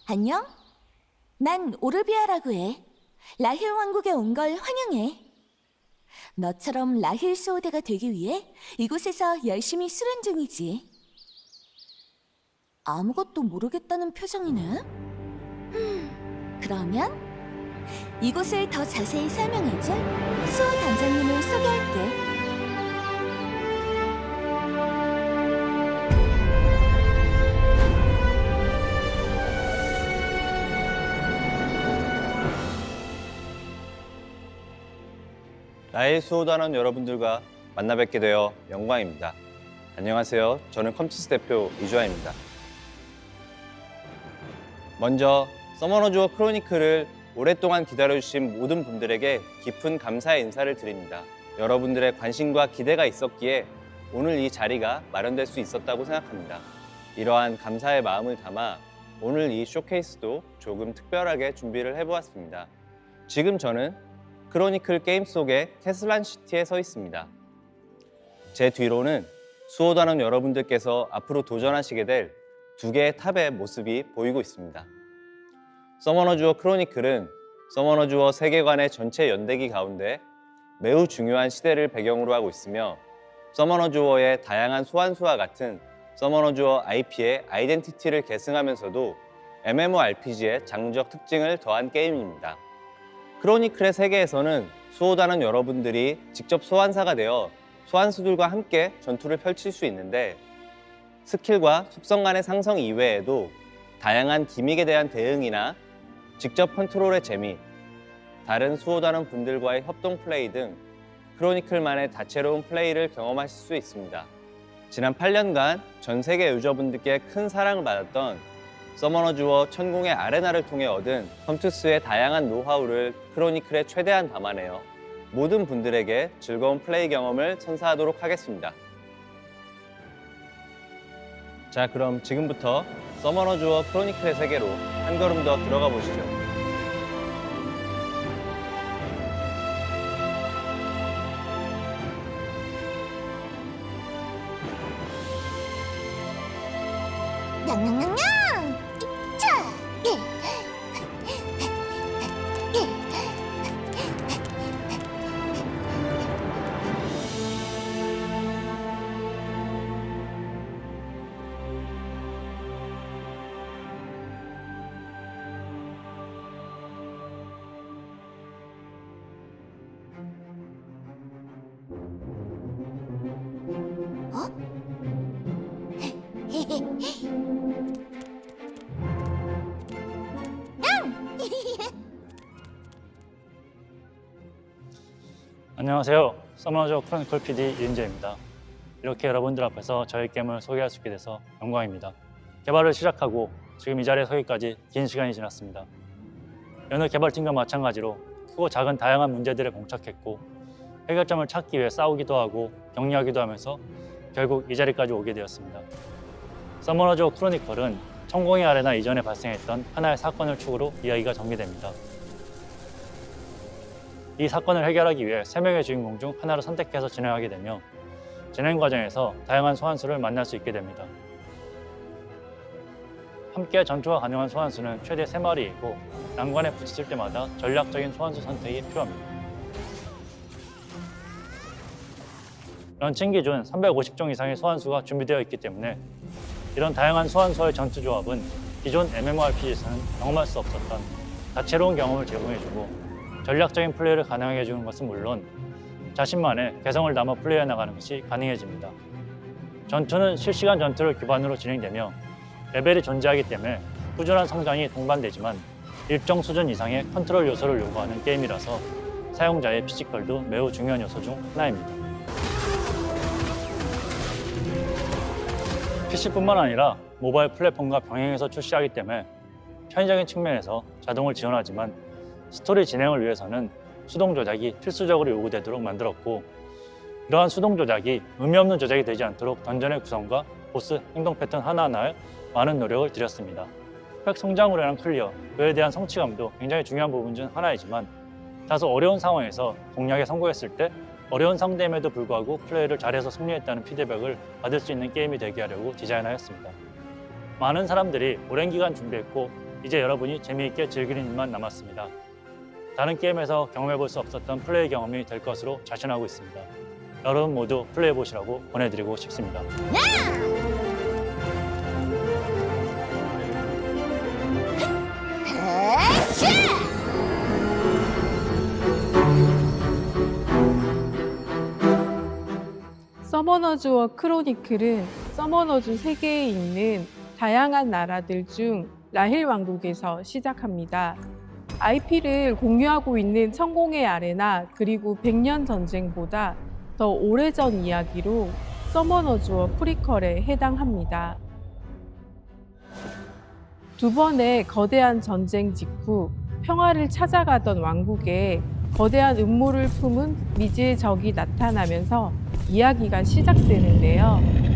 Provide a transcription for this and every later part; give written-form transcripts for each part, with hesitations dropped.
안녕? 난 오르비아라고 해. 라힐 왕국에 온 걸 환영해. 너처럼 라힐 수호대가 되기 위해 이곳에서 열심히 수련 중이지. 아무것도 모르겠다는 표정이네? 그러면 이곳을 더 자세히 설명해줄 수호 단장님을 소개할게. 라힐 수호단원 여러분들과 만나 뵙게 되어 영광입니다. 안녕하세요. 저는 컴투스 대표 이주아입니다. 먼저 서머너즈 워 크로니클을 오랫동안 기다려주신 모든 분들에게 깊은 감사의 인사를 드립니다. 여러분들의 관심과 기대가 있었기에 오늘 이 자리가 마련될 수 있었다고 생각합니다. 이러한 감사의 마음을 담아 오늘 이 쇼케이스도 조금 특별하게 준비를 해보았습니다. 지금 저는 크로니클 게임 속의 캐슬란 시티에 서 있습니다. 제 뒤로는 수호단원 여러분들께서 앞으로 도전하시게 될 두 개의 탑의 모습이 보이고 있습니다. 서머너즈 워 크로니클은 서머너즈 워 세계관의 전체 연대기 가운데 매우 중요한 시대를 배경으로 하고 있으며 서머너즈 워의 다양한 소환수와 같은 서머너즈 워 IP의 아이덴티티를 계승하면서도 MMORPG의 장르적 특징을 더한 게임입니다. 크로니클의 세계에서는 수호단원 여러분들이 직접 소환사가 되어 소환수들과 함께 전투를 펼칠 수 있는데 스킬과 속성 간의 상성 이외에도 다양한 기믹에 대한 대응이나 직접 컨트롤의 재미, 다른 수호단원 분들과의 협동 플레이 등 크로니클만의 다채로운 플레이를 경험하실 수 있습니다. 지난 8년간 전 세계 유저분들께 큰 사랑을 받았던 서머너즈 워 천공의 아레나를 통해 얻은 컴투스의 다양한 노하우를 크로니클에 최대한 담아내어 모든 분들에게 즐거운 플레이 경험을 선사하도록 하겠습니다. 자, 그럼 지금부터 서머너즈 워 크로니클의 세계로 한 걸음 더 들어가 보시죠. 냥냥냥냥! 자! 안녕하세요. 서머너즈 워 크로니클 PD 이은재입니다. 이렇게 여러분들 앞에서 저희 게임을 소개할 수 있게 돼서 영광입니다. 개발을 시작하고 지금 이 자리에 서기까지 긴 시간이 지났습니다. 여느 개발팀과 마찬가지로 크고 작은 다양한 문제들에 봉착했고 해결점을 찾기 위해 싸우기도 하고 격려하기도 하면서 결국 이 자리까지 오게 되었습니다. 서머너즈 워 크로니클은 천공의 아레나 이전에 발생했던 하나의 사건을 축으로 이야기가 전개됩니다. 이 사건을 해결하기 위해 3명의 주인공 중 하나를 선택해서 진행하게 되며 진행 과정에서 다양한 소환수를 만날 수 있게 됩니다. 함께 전투가 가능한 소환수는 최대 3마리이고 난관에 부딪힐 때마다 전략적인 소환수 선택이 필요합니다. 런칭 기준 350종 이상의 소환수가 준비되어 있기 때문에 이런 다양한 소환수와의 전투 조합은 기존 MMORPG에서는 경험할 수 없었던 다채로운 경험을 제공해주고 전략적인 플레이를 가능하게 해주는 것은 물론 자신만의 개성을 담아 플레이해 나가는 것이 가능해집니다. 전투는 실시간 전투를 기반으로 진행되며 레벨이 존재하기 때문에 꾸준한 성장이 동반되지만 일정 수준 이상의 컨트롤 요소를 요구하는 게임이라서 사용자의 피지컬도 매우 중요한 요소 중 하나입니다. PC뿐만 아니라 모바일 플랫폼과 병행해서 출시하기 때문에 편의적인 측면에서 자동을 지원하지만 스토리 진행을 위해서는 수동 조작이 필수적으로 요구되도록 만들었고 이러한 수동 조작이 의미 없는 조작이 되지 않도록 던전의 구성과 보스 행동 패턴 하나하나에 많은 노력을 들였습니다. 획 성장으로 인한 클리어, 그에 대한 성취감도 굉장히 중요한 부분 중 하나이지만 다소 어려운 상황에서 공략에 성공했을 때 어려운 상대임에도 불구하고 플레이를 잘해서 승리했다는 피드백을 받을 수 있는 게임이 되게 하려고 디자인하였습니다. 많은 사람들이 오랜 기간 준비했고 이제 여러분이 재미있게 즐기는 일만 남았습니다. 다른 게임에서 경험해볼 수 없었던 플레이 경험이 될 것으로 자신하고 있습니다. 여러분 모두 플레이해보시라고 권해드리고 싶습니다. 서머너즈와 크로니클은 서머너즈 세계에 있는 다양한 나라들 중 라힐 왕국에서 시작합니다. IP를 공유하고 있는 천공의 아레나 그리고 100년 전쟁보다 더 오래전 이야기로 서머너즈와 프리퀄에 해당합니다. 두 번의 거대한 전쟁 직후 평화를 찾아가던 왕국에 거대한 음모를 품은 미지의 적이 나타나면서 이야기가 시작되는데요.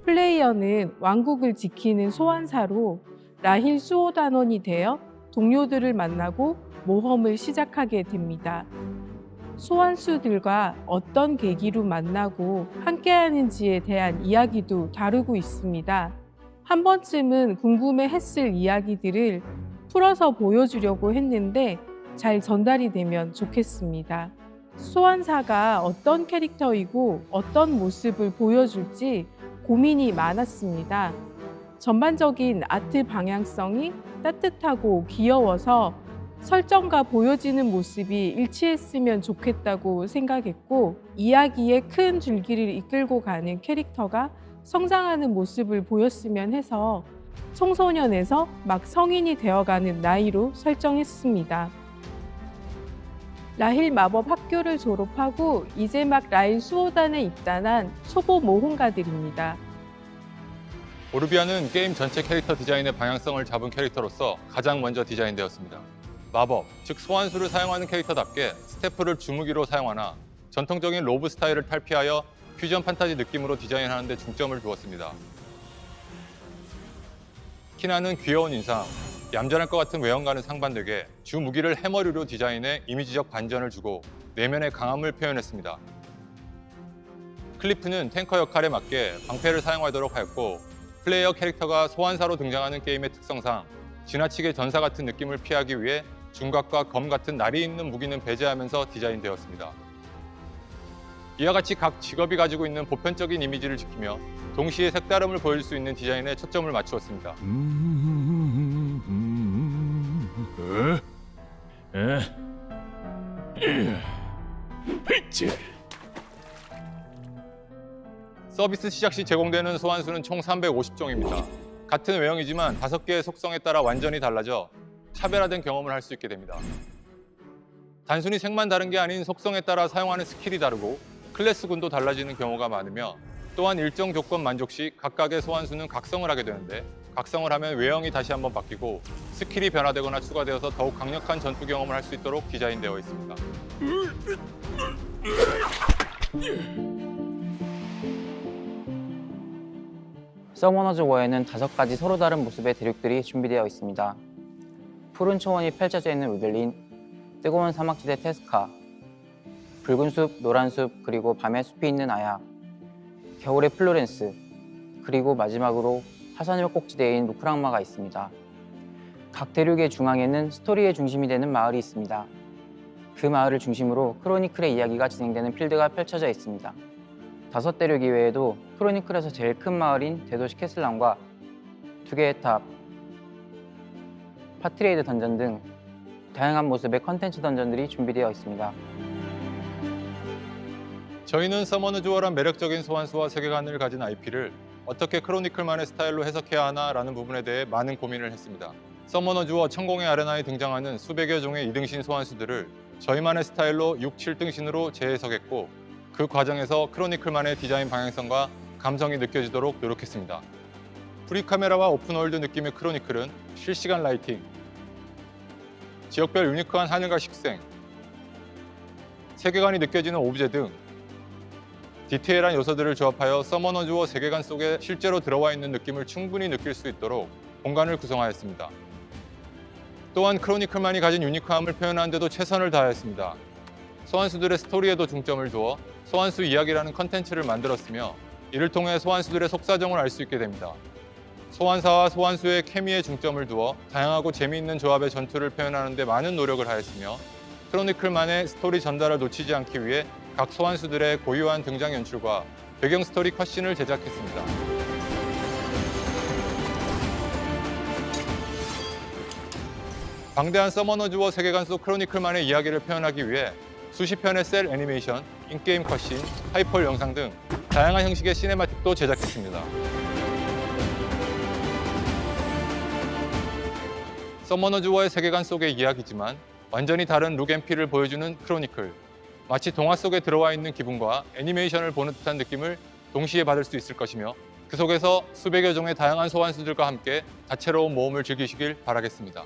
플레이어는 왕국을 지키는 소환사로 라힐 수호단원이 되어 동료들을 만나고 모험을 시작하게 됩니다. 소환수들과 어떤 계기로 만나고 함께하는지에 대한 이야기도 다루고 있습니다. 한 번쯤은 궁금해했을 이야기들을 풀어서 보여주려고 했는데 잘 전달이 되면 좋겠습니다. 소환사가 어떤 캐릭터이고 어떤 모습을 보여줄지 고민이 많았습니다. 전반적인 아트 방향성이 따뜻하고 귀여워서 설정과 보여지는 모습이 일치했으면 좋겠다고 생각했고, 이야기의 큰 줄기를 이끌고 가는 캐릭터가 성장하는 모습을 보였으면 해서 청소년에서 막 성인이 되어가는 나이로 설정했습니다. 라힐 마법 학교를 졸업하고 이제 막 라힐 수호단에 입단한 초보 모험가들입니다. 오르비아는 게임 전체 캐릭터 디자인의 방향성을 잡은 캐릭터로서 가장 먼저 디자인되었습니다. 마법, 즉 소환수를 사용하는 캐릭터답게 스태프를 주무기로 사용하나 전통적인 로브 스타일을 탈피하여 퓨전 판타지 느낌으로 디자인하는 데 중점을 두었습니다. 키나는 귀여운 인상, 얌전할 것 같은 외형과는 상반되게 주 무기를 해머리로 디자인해 이미지적 반전을 주고 내면의 강함을 표현했습니다. 클리프는 탱커 역할에 맞게 방패를 사용하도록 하였고, 플레이어 캐릭터가 소환사로 등장하는 게임의 특성상 지나치게 전사 같은 느낌을 피하기 위해 중각과 검 같은 날이 있는 무기는 배제하면서 디자인되었습니다. 이와 같이 각 직업이 가지고 있는 보편적인 이미지를 지키며 동시에 색다름을 보여줄 수 있는 디자인에 초점을 맞추었습니다. 서비스 시작 시 제공되는 소환수는 총 350종입니다. 같은 외형이지만 5개의 속성에 따라 완전히 달라져 차별화된 경험을 할 수 있게 됩니다. 단순히 색만 다른 게 아닌 속성에 따라 사용하는 스킬이 다르고 클래스군도 달라지는 경우가 많으며, 또한 일정 조건 만족 시 각각의 소환수는 각성을 하게 되는데, 각성을 하면 외형이 다시 한번 바뀌고 스킬이 변화되거나 추가되어서 더욱 강력한 전투 경험을 할 수 있도록 디자인되어 있습니다. 서머너즈 워에는 5가지 서로 다른 모습의 대륙들이 준비되어 있습니다. 푸른 초원이 펼쳐져 있는 우들린, 뜨거운 사막지대 테스카, 붉은 숲, 노란 숲, 그리고 밤에 숲이 있는 아야, 겨울의 플로렌스, 그리고 마지막으로 화산의 꼭지대인 루크랑마가 있습니다. 각 대륙의 중앙에는 스토리의 중심이 되는 마을이 있습니다. 그 마을을 중심으로 크로니클의 이야기가 진행되는 필드가 펼쳐져 있습니다. 5대륙 이외에도 크로니클에서 제일 큰 마을인 대도시 캐슬람과 2개의 탑, 파트레이드 던전 등 다양한 모습의 컨텐츠 던전들이 준비되어 있습니다. 저희는 서머너즈워란 매력적인 소환수와 세계관을 가진 IP를 어떻게 크로니클만의 스타일로 해석해야 하나라는 부분에 대해 많은 고민을 했습니다. 서머너즈워 천공의 아레나에 등장하는 수백여 종의 2등신 소환수들을 저희만의 스타일로 6, 7등신으로 재해석했고, 그 과정에서 크로니클만의 디자인 방향성과 감성이 느껴지도록 노력했습니다. 프리카메라와 오픈월드 느낌의 크로니클은 실시간 라이팅, 지역별 유니크한 하늘과 식생, 세계관이 느껴지는 오브제 등 디테일한 요소들을 조합하여 서머너즈워 세계관 속에 실제로 들어와 있는 느낌을 충분히 느낄 수 있도록 공간을 구성하였습니다. 또한 크로니클만이 가진 유니크함을 표현하는 데도 최선을 다하였습니다. 소환수들의 스토리에도 중점을 두어 소환수 이야기라는 컨텐츠를 만들었으며, 이를 통해 소환수들의 속사정을 알 수 있게 됩니다. 소환사와 소환수의 케미에 중점을 두어 다양하고 재미있는 조합의 전투를 표현하는 데 많은 노력을 하였으며 크로니클만의 스토리 전달을 놓치지 않기 위해 각 소환수들의 고유한 등장 연출과 배경 스토리 컷신을 제작했습니다. 방대한 서머너즈워 세계관 속 크로니클만의 이야기를 표현하기 위해 수십 편의 셀 애니메이션, 인게임 컷신, 하이펄 영상 등 다양한 형식의 시네마틱도 제작했습니다. 서머너즈워의 세계관 속의 이야기지만 완전히 다른 룩앤필을 보여주는 크로니클. 마치 동화 속에 들어와 있는 기분과 애니메이션을 보는 듯한 느낌을 동시에 받을 수 있을 것이며 그 속에서 수백여 종의 다양한 소환수들과 함께 다채로운 모험을 즐기시길 바라겠습니다.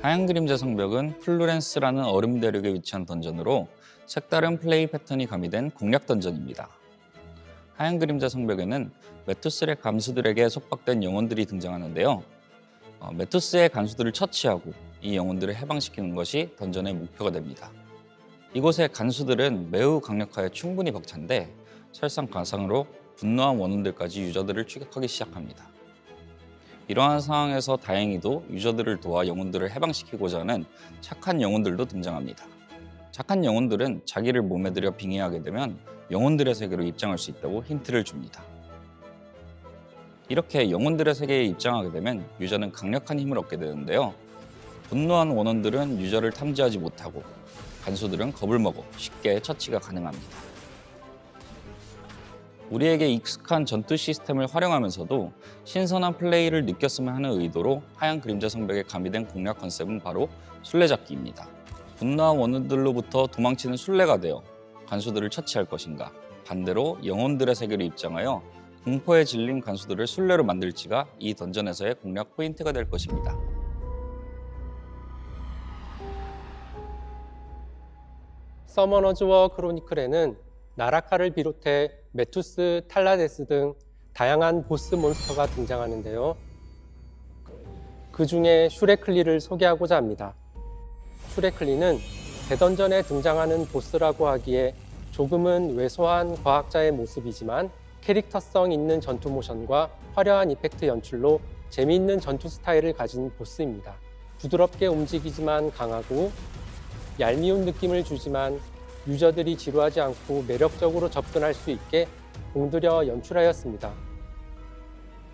하얀 그림자 성벽은 플루렌스라는 얼음 대륙에 위치한 던전으로 색다른 플레이 패턴이 가미된 공략 던전입니다. 하얀 그림자 성벽에는 메투스의 간수들에게 속박된 영혼들이 등장하는데요. 메투스의 간수들을 처치하고 이 영혼들을 해방시키는 것이 던전의 목표가 됩니다. 이곳의 간수들은 매우 강력하여 충분히 벅찬데 설상가상으로 분노한 원혼들까지 유저들을 추격하기 시작합니다. 이러한 상황에서 다행히도 유저들을 도와 영혼들을 해방시키고자 하는 착한 영혼들도 등장합니다. 착한 영혼들은 자기를 몸에 들여 빙의하게 되면 영혼들의 세계로 입장할 수 있다고 힌트를 줍니다. 이렇게 영혼들의 세계에 입장하게 되면 유저는 강력한 힘을 얻게 되는데요. 분노한 원혼들은 유저를 탐지하지 못하고 간수들은 겁을 먹어 쉽게 처치가 가능합니다. 우리에게 익숙한 전투 시스템을 활용하면서도 신선한 플레이를 느꼈으면 하는 의도로 하얀 그림자 성벽에 가미된 공략 컨셉은 바로 술래잡기입니다. 분노한 원혼들로부터 도망치는 술래가 되어 간수들을 처치할 것인가, 반대로 영혼들의 세계로 입장하여 공포에 질린 간수들을 술래로 만들지가 이 던전에서의 공략 포인트가 될 것입니다. 서머너즈워 크로니클에는 나라카를 비롯해 메투스, 탈라데스 등 다양한 보스 몬스터가 등장하는데요. 그 중에 슈레클리를 소개하고자 합니다. 슈레클리는 대던전에 등장하는 보스라고 하기에 조금은 왜소한 과학자의 모습이지만 캐릭터성 있는 전투 모션과 화려한 이펙트 연출로 재미있는 전투 스타일을 가진 보스입니다. 부드럽게 움직이지만 강하고 얄미운 느낌을 주지만 유저들이 지루하지 않고 매력적으로 접근할 수 있게 공들여 연출하였습니다.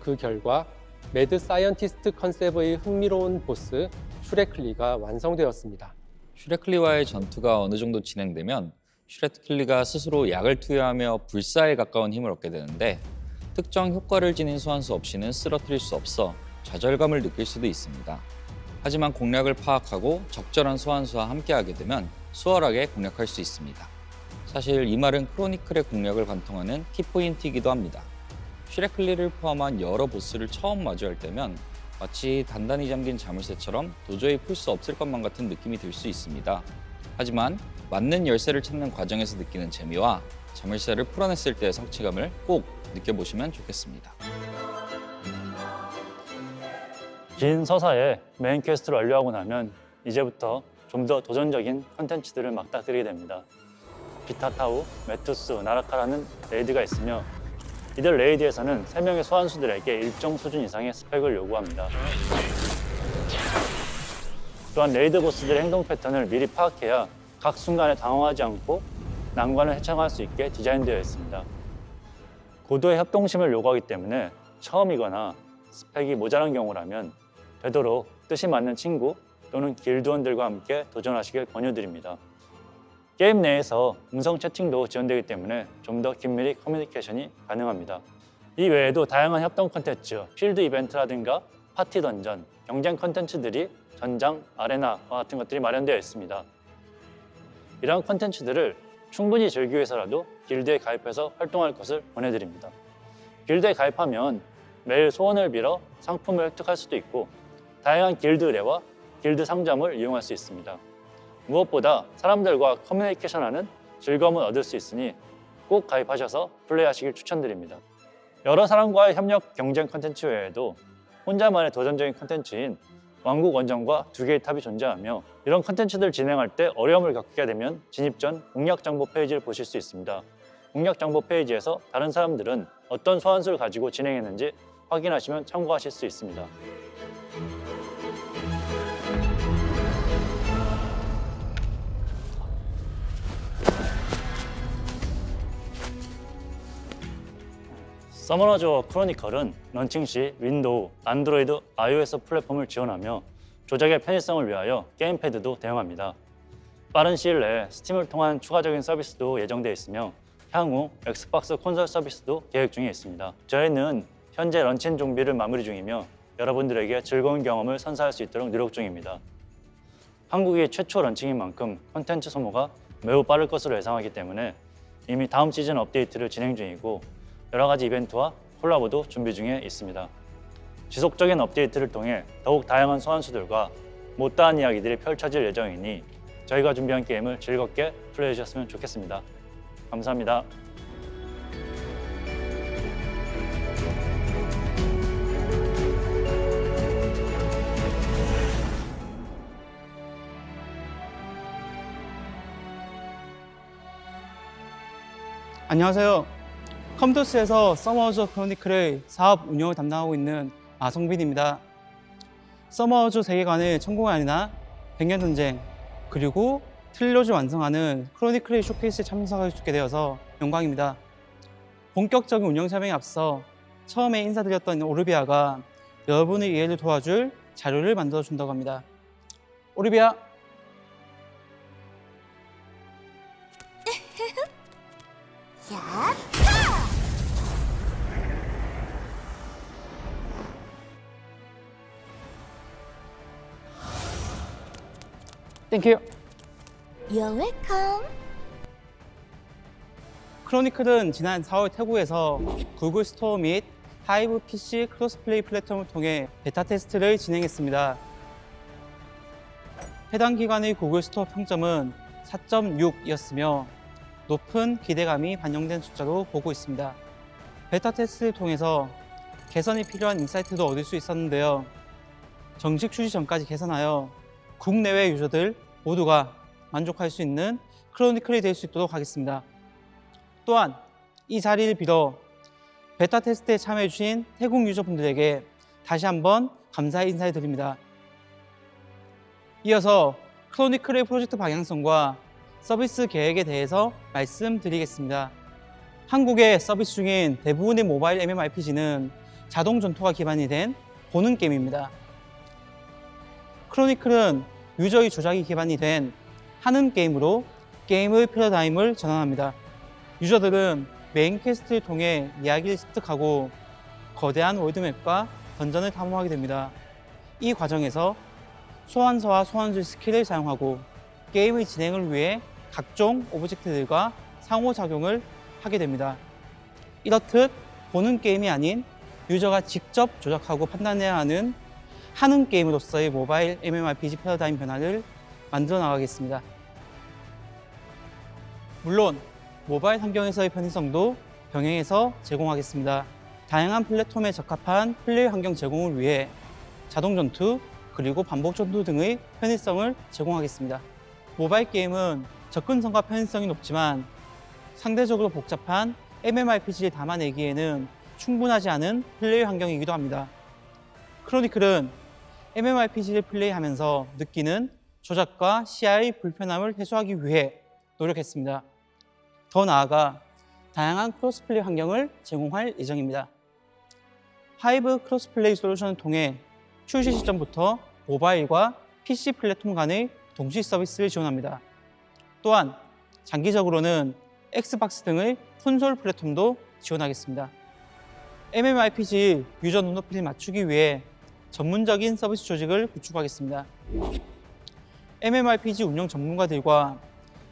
그 결과 매드 사이언티스트 컨셉의 흥미로운 보스 슈레클리가 완성되었습니다. 슈레클리와의 전투가 어느 정도 진행되면 슈레클리가 스스로 약을 투여하며 불사에 가까운 힘을 얻게 되는데 특정 효과를 지닌 소환수 없이는 쓰러뜨릴 수 없어 좌절감을 느낄 수도 있습니다. 하지만 공략을 파악하고 적절한 소환수와 함께하게 되면 수월하게 공략할 수 있습니다. 사실 이 말은 크로니클의 공략을 관통하는 키포인트이기도 합니다. 슈레클리를 포함한 여러 보스를 처음 마주할 때면 마치 단단히 잠긴 자물쇠처럼 도저히 풀 수 없을 것만 같은 느낌이 들 수 있습니다. 하지만 맞는 열쇠를 찾는 과정에서 느끼는 재미와 자물쇠를 풀어냈을 때의 성취감을 꼭 느껴보시면 좋겠습니다. 긴 서사에 메인 퀘스트를 완료하고 나면 이제부터 좀 더 도전적인 컨텐츠들을 막닥뜨리게 됩니다. 비타타우, 메투스, 나라카라는 레이드가 있으며 이들 레이드에서는 3명의 소환수들에게 일정 수준 이상의 스펙을 요구합니다. 또한 레이드 보스들의 행동 패턴을 미리 파악해야 각 순간에 당황하지 않고 난관을 헤쳐나갈 수 있게 디자인되어 있습니다. 고도의 협동심을 요구하기 때문에 처음이거나 스펙이 모자란 경우라면 되도록 뜻이 맞는 친구 또는 길드원들과 함께 도전하시길 권유드립니다. 게임 내에서 음성 채팅도 지원되기 때문에 좀 더 긴밀히 커뮤니케이션이 가능합니다. 이 외에도 다양한 협동 콘텐츠, 필드 이벤트라든가 파티 던전, 경쟁 콘텐츠들이 전장, 아레나와 같은 것들이 마련되어 있습니다. 이러한 콘텐츠들을 충분히 즐기기 위해서라도 길드에 가입해서 활동할 것을 권해드립니다. 길드에 가입하면 매일 소원을 빌어 상품을 획득할 수도 있고 다양한 길드 의뢰와 길드 상점을 이용할 수 있습니다. 무엇보다 사람들과 커뮤니케이션하는 즐거움을 얻을 수 있으니 꼭 가입하셔서 플레이하시길 추천드립니다. 여러 사람과의 협력 경쟁 콘텐츠 외에도 혼자만의 도전적인 콘텐츠인 왕국 원정과 2개의 탑이 존재하며 이런 콘텐츠들 진행할 때 어려움을 겪게 되면 진입 전 공략 정보 페이지를 보실 수 있습니다. 공략 정보 페이지에서 다른 사람들은 어떤 소환수를 가지고 진행했는지 확인하시면 참고하실 수 있습니다. 서머너즈 워 크로니컬은 런칭 시 윈도우, 안드로이드, iOS 플랫폼을 지원하며 조작의 편의성을 위하여 게임패드도 대응합니다. 빠른 시일 내에 스팀을 통한 추가적인 서비스도 예정되어 있으며 향후 엑스박스 콘솔 서비스도 계획 중에 있습니다. 저희는 현재 런칭 준비를 마무리 중이며 여러분들에게 즐거운 경험을 선사할 수 있도록 노력 중입니다. 한국이 최초 런칭인 만큼 콘텐츠 소모가 매우 빠를 것으로 예상하기 때문에 이미 다음 시즌 업데이트를 진행 중이고 여러 가지 이벤트와 콜라보도 준비 중에 있습니다. 지속적인 업데이트를 통해 더욱 다양한 소환수들과 못다한 이야기들이 펼쳐질 예정이니 저희가 준비한 게임을 즐겁게 플레이해 주셨으면 좋겠습니다. 감사합니다. 안녕하세요. 컴투스에서 서머너즈 크로니클의 사업 운영을 담당하고 있는 아성빈입니다. 서머너즈 세계관의 천공의 아리나, 백년전쟁, 그리고 트릴로지 완성하는 크로니클의 쇼케이스에 참석할 수 있게 되어서 영광입니다. 본격적인 운영 설명에 앞서 처음에 인사드렸던 오르비아가 여러분의 이해를 도와줄 자료를 만들어 준다고 합니다. 오르비아. 야! 땡큐. You're welcome. 크로니클은 지난 4월 태국에서 구글 스토어 및 하이브 PC 크로스플레이 플랫폼을 통해 베타 테스트를 진행했습니다. 해당 기간의 구글 스토어 평점은 4.6이었으며 높은 기대감이 반영된 숫자로 보고 있습니다. 베타 테스트를 통해서 개선이 필요한 인사이트도 얻을 수 있었는데요. 정식 출시 전까지 개선하여 국내외 유저들 모두가 만족할 수 있는 크로니클이 될 수 있도록 하겠습니다. 또한 이 자리를 빌어 베타 테스트에 참여해주신 태국 유저분들에게 다시 한번 감사의 인사를 드립니다. 이어서 크로니클의 프로젝트 방향성과 서비스 계획에 대해서 말씀드리겠습니다. 한국의 서비스 중인 대부분의 모바일 MMORPG는 자동 전투가 기반이 된 보는 게임입니다. 크로니클은 유저의 조작이 기반이 된 하는 게임으로 게임의 패러다임을 전환합니다. 유저들은 메인 퀘스트를 통해 이야기를 습득하고 거대한 월드맵과 던전을 탐험하게 됩니다. 이 과정에서 소환서와 소환술 스킬을 사용하고 게임의 진행을 위해 각종 오브젝트들과 상호작용을 하게 됩니다. 이렇듯 보는 게임이 아닌 유저가 직접 조작하고 판단해야 하는 하는 게임으로서의 모바일 MMORPG 패러다임 변화를 만들어 나가겠습니다. 물론 모바일 환경에서의 편의성도 병행해서 제공하겠습니다. 다양한 플랫폼에 적합한 플레이 환경 제공을 위해 자동 전투 그리고 반복 전투 등의 편의성을 제공하겠습니다. 모바일 게임은 접근성과 편의성이 높지만 상대적으로 복잡한 MMORPG를 담아내기에는 충분하지 않은 플레이 환경이기도 합니다. 크로니클은 MMORPG를 플레이하면서 느끼는 조작과 시야의 불편함을 해소하기 위해 노력했습니다. 더 나아가 다양한 크로스플레이 환경을 제공할 예정입니다. 하이브 크로스플레이 솔루션을 통해 출시 시점부터 모바일과 PC 플랫폼 간의 동시 서비스를 지원합니다. 또한 장기적으로는 엑스박스 등의 콘솔 플랫폼도 지원하겠습니다. MMORPG 유저 눈높이를 맞추기 위해 전문적인 서비스 조직을 구축하겠습니다. MMORPG 운영 전문가들과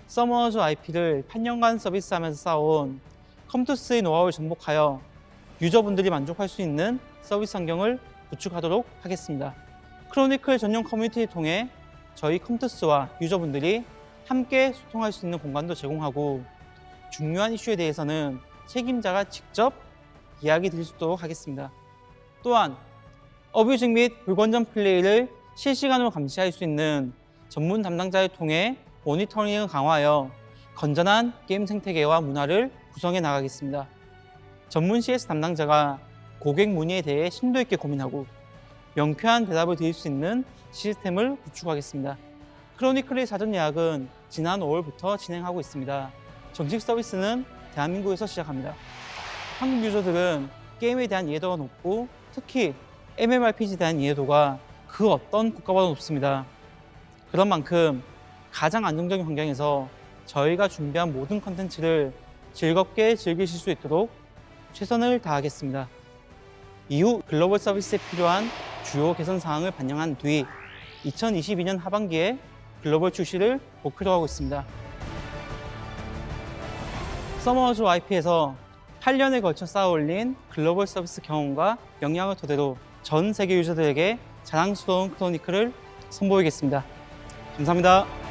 서머너즈 IP를 8년간 서비스하면서 쌓아온 컴투스의 노하우를 접목하여 유저분들이 만족할 수 있는 서비스 환경을 구축하도록 하겠습니다. 크로니클 전용 커뮤니티를 통해 저희 컴투스와 유저분들이 함께 소통할 수 있는 공간도 제공하고 중요한 이슈에 대해서는 책임자가 직접 이야기 드릴 수 있도록 하겠습니다. 또한 어뷰징 및 불건전 플레이를 실시간으로 감시할 수 있는 전문 담당자를 통해 모니터링을 강화하여 건전한 게임 생태계와 문화를 구성해 나가겠습니다. 전문 CS 담당자가 고객 문의에 대해 심도 있게 고민하고 명쾌한 대답을 드릴 수 있는 시스템을 구축하겠습니다. 크로니클의 사전 예약은 지난 5월부터 진행하고 있습니다. 정식 서비스는 대한민국에서 시작합니다. 한국 유저들은 게임에 대한 이해도가 높고 특히 MMORPG에 대한 이해도가 그 어떤 국가보다 높습니다. 그런 만큼 가장 안정적인 환경에서 저희가 준비한 모든 컨텐츠를 즐겁게 즐기실 수 있도록 최선을 다하겠습니다. 이후 글로벌 서비스에 필요한 주요 개선 사항을 반영한 뒤 2022년 하반기에 글로벌 출시를 목표로 하고 있습니다. 서머너즈 IP에서 8년에 걸쳐 쌓아올린 글로벌 서비스 경험과 역량을 토대로 전 세계 유저들에게 자랑스러운 크로니클을 선보이겠습니다. 감사합니다.